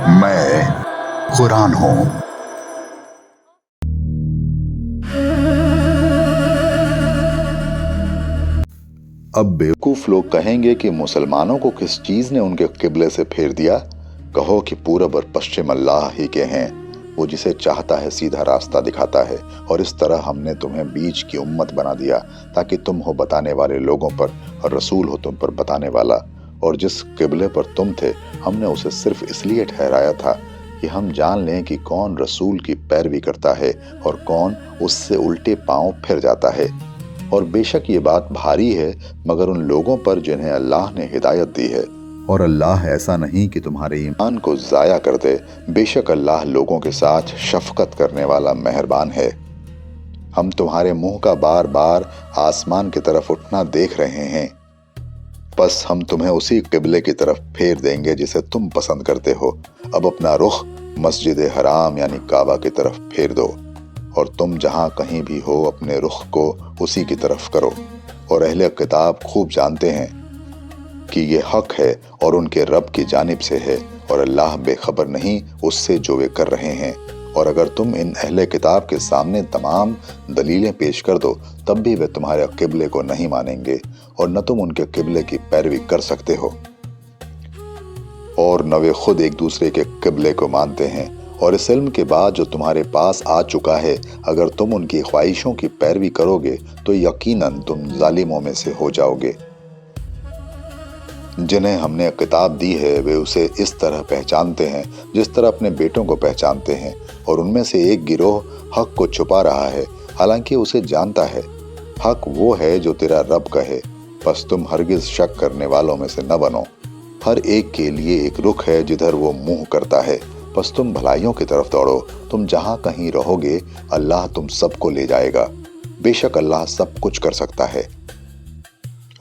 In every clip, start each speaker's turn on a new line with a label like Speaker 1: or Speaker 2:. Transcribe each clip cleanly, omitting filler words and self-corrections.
Speaker 1: मैं कुरान हूँ। अब बेवकूफ लोग कहेंगे कि मुसलमानों को किस चीज ने उनके किबले से फेर दिया। कहो कि पूरब और पश्चिम अल्लाह ही के हैं, वो जिसे चाहता है सीधा रास्ता दिखाता है। और इस तरह हमने तुम्हें बीच की उम्मत बना दिया ताकि तुम हो बताने वाले लोगों पर और रसूल हो तुम पर बताने वाला। और जिस किबले पर तुम थे हमने उसे सिर्फ इसलिए ठहराया था कि हम जान लें कि कौन रसूल की पैरवी करता है और कौन उससे उल्टे पांव फिर जाता है। और बेशक ये बात भारी है मगर उन लोगों पर जिन्हें अल्लाह ने हिदायत दी है। और अल्लाह ऐसा नहीं कि तुम्हारे ईमान को जाया कर दे। बेशक अल्लाह लोगों के साथ शफकत करने वाला मेहरबान है। हम तुम्हारे मुंह का बार बार आसमान की तरफ उठना देख रहे हैं, बस हम तुम्हें उसी किबले की तरफ फेर देंगे जिसे तुम पसंद करते हो। अब अपना रुख मस्जिद हराम यानी काबा की तरफ फेर दो और तुम जहां कहीं भी हो अपने रुख को उसी की तरफ करो। और अहले किताब खूब जानते हैं कि ये हक है और उनके रब की जानिब से है और अल्लाह बेखबर नहीं उससे जो वे कर रहे हैं। और अगर तुम इन अहले किताब के सामने तमाम दलीलें पेश कर दो तब भी वे तुम्हारे किबले को नहीं मानेंगे और न तुम उनके किबले की पैरवी कर सकते हो और न वे खुद एक दूसरे के किबले को मानते हैं। और इस इल्म के बाद जो तुम्हारे पास आ चुका है अगर तुम उनकी ख्वाहिशों की पैरवी करोगे तो यकीनन तुम जालिमों में से हो जाओगे। जिन्हें हमने किताब दी है वे उसे इस तरह पहचानते हैं जिस तरह अपने बेटों को पहचानते हैं। और उनमें से एक गिरोह हक को छुपा रहा है हालांकि उसे जानता है। हक वो है जो तेरा रब कहे, बस तुम हरगिज शक करने वालों में से न बनो। हर एक के लिए एक रुख है जिधर वो मुंह करता है, बस तुम भलाइयों की तरफ दौड़ो। तुम जहां कहीं रहोगे अल्लाह तुम सबको ले जाएगा। बेशक अल्लाह सब कुछ कर सकता है।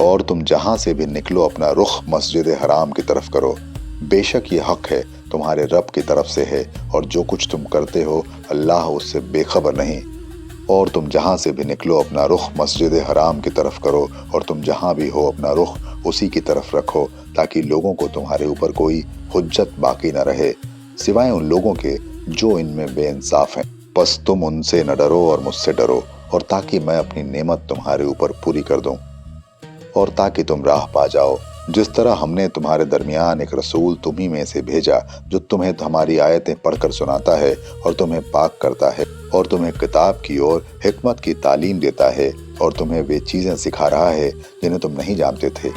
Speaker 1: और तुम जहां से भी निकलो अपना रुख मस्जिद हराम की तरफ करो। बेशक ये हक है तुम्हारे रब की तरफ से है और जो कुछ तुम करते हो अल्लाह उससे बेखबर नहीं। और तुम जहां से भी निकलो अपना रुख मस्जिद हराम की तरफ करो और तुम जहां भी हो अपना रुख उसी की तरफ रखो ताकि लोगों को तुम्हारे ऊपर कोई हुज्जत बाकी न रहे सिवाय उन लोगों के जो इनमें बेइंसाफ हैं। बस तुम उनसे न डरो और मुझसे डरो और ताकि मैं अपनी नेमत तुम्हारे ऊपर पूरी कर दूं और ताकि तुम राह पा जाओ। जिस तरह हमने तुम्हारे दरमियान एक रसूल तुम्ही में से भेजा जो तुम्हें हमारी आयतें पढ़कर सुनाता है और तुम्हें पाक करता है और तुम्हें किताब की ओर हिकमत की तालीम देता है और तुम्हें वे चीजें सिखा रहा है जिन्हें तुम नहीं जानते थे।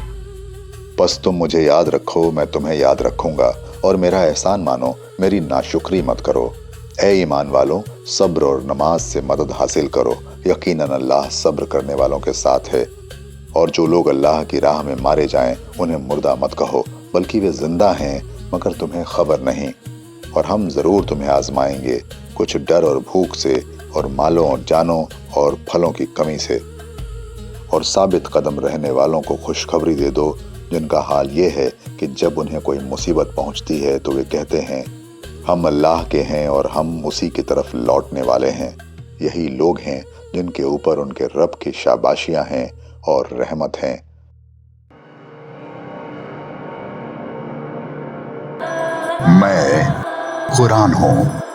Speaker 1: बस तुम मुझे याद रखो मैं तुम्हें याद रखूंगा और मेरा एहसान मानो, मेरी नाशुक्री मत करो। ए ईमान वालों, सब्र और नमाज से मदद हासिल करो, यकीनन अल्लाह सब्र करने वालों के साथ है। और जो लोग अल्लाह की राह में मारे जाएं उन्हें मुर्दा मत कहो बल्कि वे जिंदा हैं मगर तुम्हें खबर नहीं। और हम जरूर तुम्हें आजमाएंगे कुछ डर और भूख से और मालों और जानों और फलों की कमी से। और साबित कदम रहने वालों को खुशखबरी दे दो जिनका हाल ये है कि जब उन्हें कोई मुसीबत पहुंचती है तो वे कहते हैं हम अल्लाह के हैं और हम उसी की तरफ लौटने वाले हैं। यही लोग हैं जिनके ऊपर उनके रब की शाबाशियां हैं और रहमत हैं। मैं कुरान हूँ।